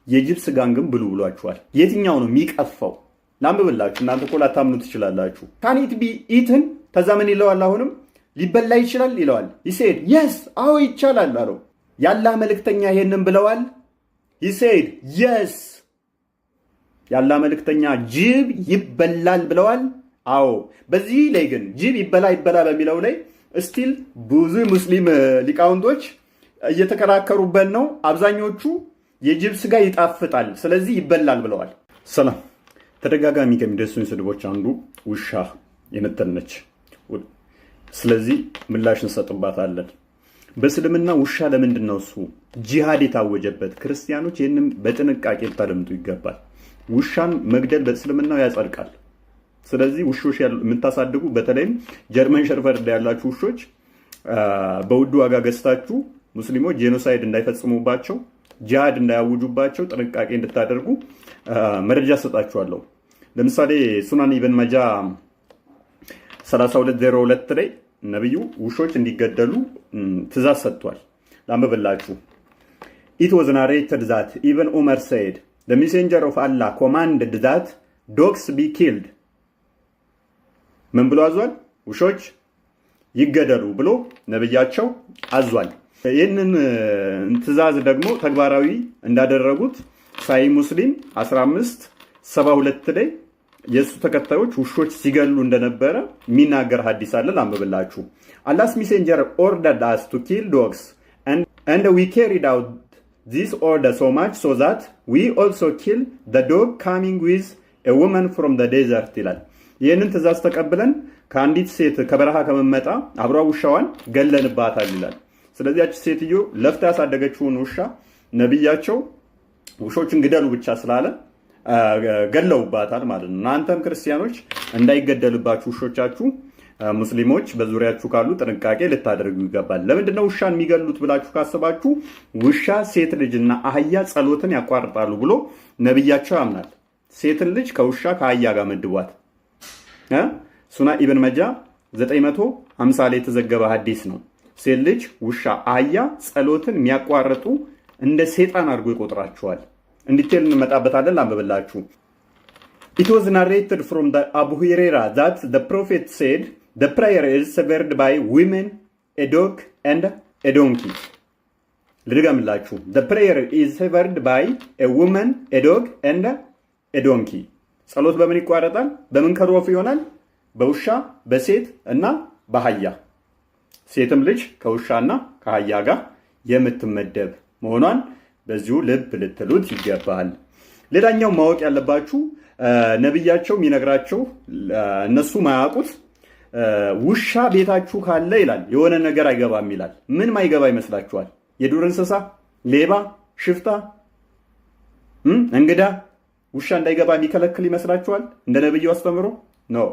የጅብ ስጋን ግን ብሉ ብሏችኋል። የትኛው ነው የሚቀፋው? ላንብብላችሁ፣ እናንተ እኮ ላታምኑ ትችላላችሁ። ካን ኢት ቢ ኢትን ከዛ ምን ይለዋል? አሁንም ሊበላ ይችላል ይለዋል። ይሴድ የስ አዎ ይቻላል አለው። የአላህ መልእክተኛ ይሄንን ብለዋል። ይሴድ የስ የአላህ መልእክተኛ ጅብ ይበላል ብለዋል። አዎ። በዚህ ላይ ግን ጅብ ይበላ በሚለው ላይ እስቲል ብዙ ሙስሊም ሊቃውንቶች እየተከራከሩበት ነው። አብዛኞቹ የጅብ ስጋ ይጣፍጣል ስለዚህ ይበላል ብለዋል። ሰላም። ተደጋጋሚ ከሚደርሱኝ ስድቦች አንዱ ውሻ የምትል ስለዚህ ምላሽ እንሰጥባታለን። በእስልምና ውሻ ለምንድን ነው እሱ ጂሃድ የታወጀበት? ክርስቲያኖች ይህንም በጥንቃቄ ልታደምጡ ይገባል። ውሻን መግደል በእስልምናው ያጸድቃል። ስለዚህ ውሾች የምታሳድጉ በተለይም ጀርመን ሸርፈርድ ያላችሁ ውሾች በውድ ዋጋ ገዝታችሁ ሙስሊሞች ጄኖሳይድ እንዳይፈጽሙባቸው፣ ጂሃድ እንዳያውጁባቸው ጥንቃቄ እንድታደርጉ መረጃ ሰጣችኋለሁ። ለምሳሌ ሱናን ኢብን ማጃ 3202 ላይ ነብዩ ውሾች እንዲገደሉ ትእዛዝ ሰጥቷል። ላንብብላችሁ። It was narrated that even Umar said, the messenger of Allah commanded that dogs be killed. ምን ብሎ አዟል? ውሾች ይገደሉ ብሎ ነብያቸው አዟል። ይህንን ትእዛዝ ደግሞ ተግባራዊ እንዳደረጉት ሳይ ሙስሊም 1572 ላይ የሱ ተከታዮች ውሾች ሲገሉ እንደነበረ የሚናገር ሐዲስ አለ። ላንብብላችሁ። Allah's messenger ordered us to kill dogs and we carried out this order so much so that we also kill the dog coming with a woman from the desert ይላል። ይህንን ትእዛዝ ተቀብለን ከአንዲት ሴት ከበረሃ ከመመጣ አብሯ ውሻዋን ገለንባታል ይላል። ስለዚህ ያቺ ሴትዮ ለፍታ ያሳደገችውን ውሻ ነብያቸው ውሾችን ግደሉ ብቻ ስላለ ገለውባታል ማለት ነው። እናንተም ክርስቲያኖች እንዳይገደልባችሁ ውሾቻችሁ ሙስሊሞች በዙሪያችሁ ካሉ ጥንቃቄ ልታደርጉ ይገባል። ለምንድን ነው ውሻን የሚገሉት ብላችሁ ካሰባችሁ ውሻ ሴት ልጅና አህያ ጸሎትን ያቋርጣሉ ብሎ ነብያቸው ያምናል። ሴትን ልጅ ከውሻ ከአህያ ጋር መድቧት ሱና ኢብን መጃ 950 ላይ የተዘገበ ሐዲስ ነው። ሴት ልጅ፣ ውሻ፣ አህያ ጸሎትን የሚያቋርጡ እንደ ሴጣን አድርጎ ይቆጥራቸዋል። እንዲቴል እንመጣበታለን። ላንብብላችሁ። It was narrated from the Abu Huraira that the prophet said the prayer is severed by women, a dog and a donkey. ልድገምላችሁ። The prayer is severed by a woman, a dog and a donkey. ጸሎት በምን ይቋረጣል? በምን ከሮፍ ይሆናል? በውሻ፣ በሴት እና በአህያ። ሴትም ልጅ ከውሻና ከአህያ ጋር የምትመደብ መሆኗን በዚሁ ልብ ልትሉት ይገባል። ሌላኛው ማወቅ ያለባችሁ ነብያቸው የሚነግራቸው እነሱ ማያውቁት ውሻ ቤታችሁ ካለ ይላል የሆነ ነገር አይገባም ይላል። ምን ማይገባ ይመስላችኋል? የዱር እንስሳ፣ ሌባ፣ ሽፍታ፣ እንግዳ ውሻ እንዳይገባ የሚከለክል ይመስላችኋል? እንደ ነብዩ አስተምሮ ነው።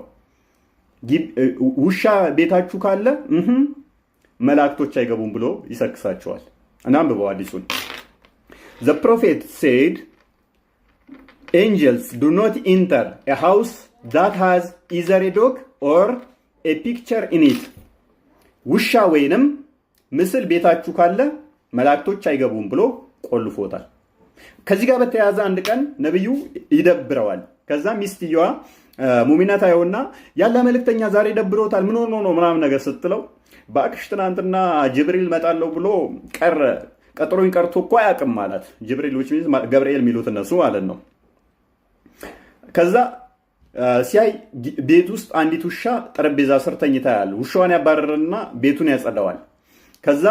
ውሻ ቤታችሁ ካለ መላእክቶች አይገቡም ብሎ ይሰክሳቸዋል። እናም በባው አዲሱን The prophet said angels do not enter a house that has either a dog or a picture in it. ውሻ ወይንም ምስል ቤታችሁ ካለ መላእክቶች አይገቡም ብሎ ቆልፎታል። ከዚህ ጋር በተያያዘ አንድ ቀን ነብዩ ይደብረዋል። ከዛ ሚስትየዋ ሙሚናት አይውና ያለ መልእክተኛ ዛሬ ደብሮታል ምን ሆኖ ነው ምናምን ነገር ስትለው ባክሽ ትናንትና ጅብሪል መጣለው ብሎ ቀጥሮኝ ቀርቶ እኮ አያውቅም ማለት ጅብሪል which means ገብርኤል የሚሉት እነሱ ማለት ነው። ከዛ ሲያይ ቤት ውስጥ አንዲት ውሻ ጠረጴዛ ስር ተኝታ ያለ ውሻዋን ያባረረና ቤቱን ያጸዳዋል። ከዛ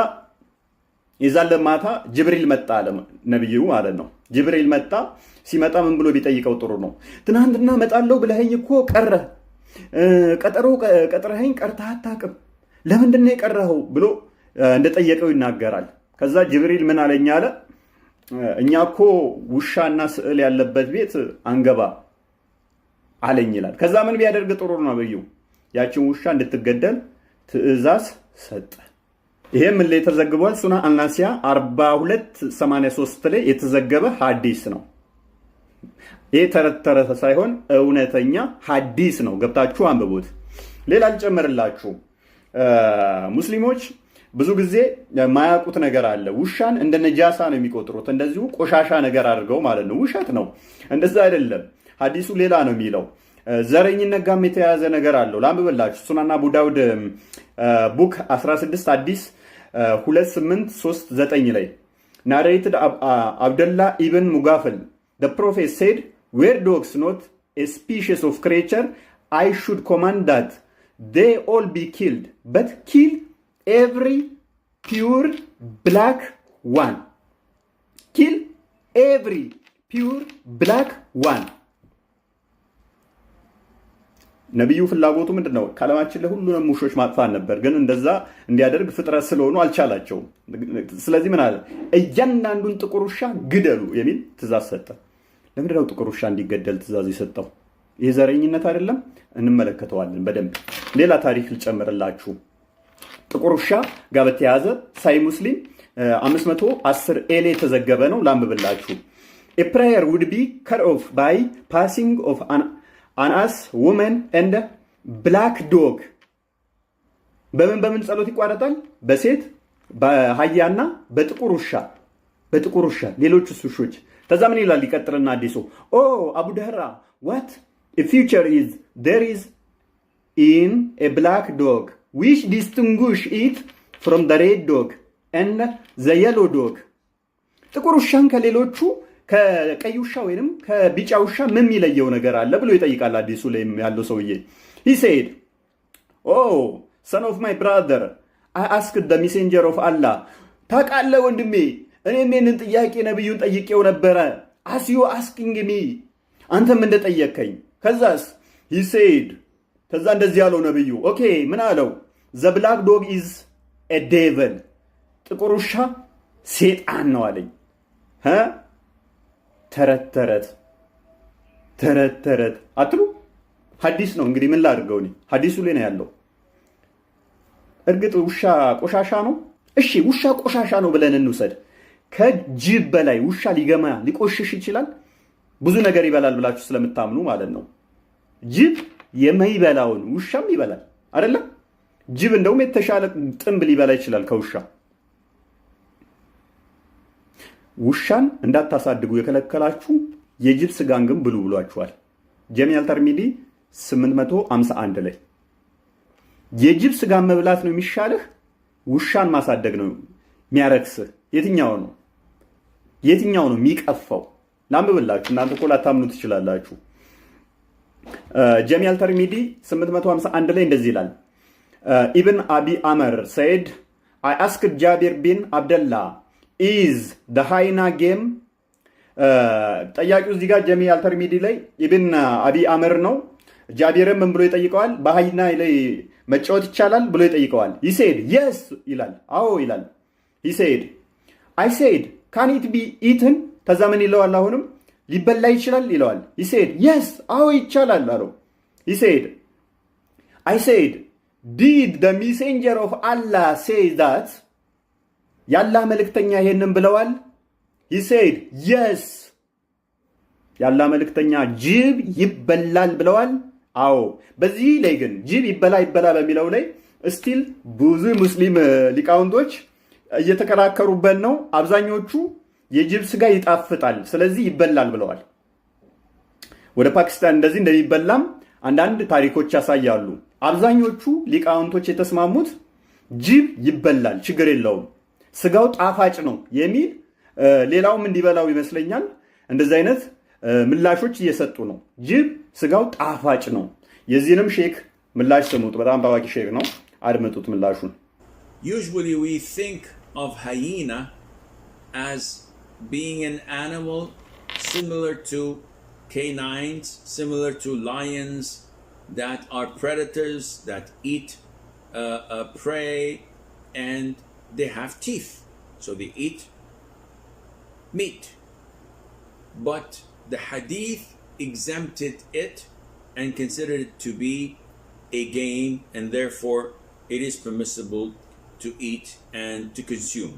የዛለ ማታ ጅብሪል መጣ አለ ነብዩ ማለት ነው። ጅብሪል መጣ። ሲመጣ ምን ብሎ ቢጠይቀው ጥሩ ነው? ትናንትና መጣለው ብለኸኝ እኮ ቀረ ቀጠሮ ቀጥረኸኝ ቀርተህ አታውቅም ለምንድን ነው የቀረኸው ብሎ እንደጠየቀው ይናገራል። ከዛ ጅብሪል ምን አለኝ አለ እኛ እኮ ውሻና ስዕል ያለበት ቤት አንገባ አለኝ ይላል። ከዛ ምን ቢያደርግ ጥሩ ነው? ነብዩ ያችን ውሻ እንድትገደል ትእዛዝ ሰጠ። ይሄም ምን ላይ ተዘግቧል? ሱና አልናሲያ 4283 ላይ የተዘገበ ሐዲስ ነው። ይሄ ተረት ሳይሆን እውነተኛ ሐዲስ ነው። ገብታችሁ አንብቡት። ሌላ ልጨምርላችሁ። ሙስሊሞች ብዙ ጊዜ የማያውቁት ነገር አለ። ውሻን እንደ ነጃሳ ነው የሚቆጥሩት፣ እንደዚሁ ቆሻሻ ነገር አድርገው ማለት ነው። ውሸት ነው፣ እንደዛ አይደለም። ሐዲሱ ሌላ ነው የሚለው። ዘረኝነት ጋርም የተያያዘ ነገር አለው። ላንብብላችሁ። ሱናን አቡ ዳውድ ቡክ 16 ሐዲስ 2839 ላይ ናሬትድ አብደላ ኢብን ሙጋፍል the prophet said, were dogs not a species of creature, I should command that they all be killed, but kill every pure black one. Kill every pure black one. ነብዩ ፍላጎቱ ምንድነው? ከዓለማችን ላይ ሁሉንም ውሾች ማጥፋት ነበር። ግን እንደዛ እንዲያደርግ ፍጥረት ስለሆኑ አልቻላቸውም። ስለዚህ ምን አለ? እያንዳንዱን ጥቁር ውሻ ግደሉ የሚል ትእዛዝ ሰጠ። ለምንድነው ጥቁር ውሻ እንዲገደል ትእዛዝ የሰጠው? ይህ ዘረኝነት አይደለም? እንመለከተዋለን በደንብ። ሌላ ታሪክ ልጨምርላችሁ። ጥቁር ውሻ ጋር በተያያዘ ሳይ ሙስሊም 510 ኤሌ የተዘገበ ነው። ላንብብላችሁ። A prayer would be cut off by passing of an ass, woman and black dog. በምን ጸሎት ይቋረጣል? በሴት በአህያና በጥቁር ውሻ ሌሎች ውሾች። ከዛ ምን ይላል? ይቀጥልና አዲሱ አቡ ደህራ what a future is there is in a black dog which distinguish it from the red dog and the yellow dog. ጥቁር ውሻን ከሌሎቹ ከቀይ ውሻ ወይንም ከቢጫ ውሻ ምን የሚለየው ነገር አለ ብሎ ይጠይቃል። አዲሱ ላይ ያለው ሰውዬ he said, oh son of my brother, I asked the messenger of Allah. ታውቃለህ ወንድሜ፣ እኔም ይህንን ጥያቄ ነብዩን ጠይቄው ነበረ። as you asking me, አንተም እንደጠየቀኝ። ከዛስ he said, ከዛ እንደዚህ ያለው ነብዩ ኦኬ ምን አለው? the black dog is a devil, ጥቁር ውሻ ሴጣን ነው አለኝ። ተረት አትሉ? ሐዲስ ነው እንግዲህ ምን ላድርገው? እኔ ሐዲሱ ላይ ነው ያለው። እርግጥ ውሻ ቆሻሻ ነው። እሺ ውሻ ቆሻሻ ነው ብለን እንውሰድ። ከጅብ በላይ ውሻ ሊገማ ሊቆሽሽ ይችላል። ብዙ ነገር ይበላል ብላችሁ ስለምታምኑ ማለት ነው። ጅብ የማይበላውን ውሻም ይበላል አይደለም? ጅብ እንደውም የተሻለ ጥንብ ሊበላ ይችላል ከውሻ። ውሻን እንዳታሳድጉ የከለከላችሁ የጅብ ስጋን ግን ብሉ ብሏችኋል። ጀሚዓል ተርሚዚ 851 ላይ የጅብ ስጋን መብላት ነው የሚሻልህ፣ ውሻን ማሳደግ ነው የሚያረክስህ? የትኛው ነው የሚቀፋው? ላንብብላችሁ፣ እናንተ እኮ ላታምኑ ትችላላችሁ። ጀሚዓል ተርሚዚ 851 ላይ እንደዚህ ይላል። ኢብን አቢ አመር ሰይድ I asked Jabir bin Abdullah, is the hyena game? ጠያቂው እዚህ ጋር ጀሚዓል ተርሚዚ ላይ ኢብን አቢ አመር ነው። ጃቢርም ምን ብሎ ይጠይቀዋል? በሃይና ላይ መጫወት ይቻላል ብሎ ይጠይቀዋል። he said yes ይላል። አዎ ይላል። he said I said can it be eaten? ከዛ ምን ይለዋል? አሁንም ሊበላ ይችላል ይለዋል። he said yes አዎ ይቻላል አለው። he said I said did the messenger of Allah say that? ያላህ መልእክተኛ ይሄንን ብለዋል? he said yes ያላህ መልእክተኛ ጅብ ይበላል ብለዋል? አዎ። በዚህ ላይ ግን ጅብ ይበላ በሚለው ላይ ስቲል ብዙ ሙስሊም ሊቃውንቶች እየተከራከሩበት ነው። አብዛኞቹ የጅብ ስጋ ይጣፍጣል ስለዚህ ይበላል ብለዋል። ወደ ፓኪስታን እንደዚህ እንደሚበላም አንዳንድ ታሪኮች ያሳያሉ። አብዛኞቹ ሊቃውንቶች የተስማሙት ጅብ ይበላል ችግር የለውም ስጋው ጣፋጭ ነው የሚል ሌላውም እንዲበላው ይመስለኛል። እንደዚህ አይነት ምላሾች እየሰጡ ነው። ጅብ ስጋው ጣፋጭ ነው። የዚህንም ሼክ ምላሽ ስሙት። በጣም ታዋቂ ሼክ ነው። አድምጡት ምላሹን። Usually we think of hyena as being an animal similar to canines, similar to lions, that are predators that eat prey, and they have teeth, so they eat meat. But the hadith exempted it and considered it to be a game, and therefore it is permissible to eat and to consume.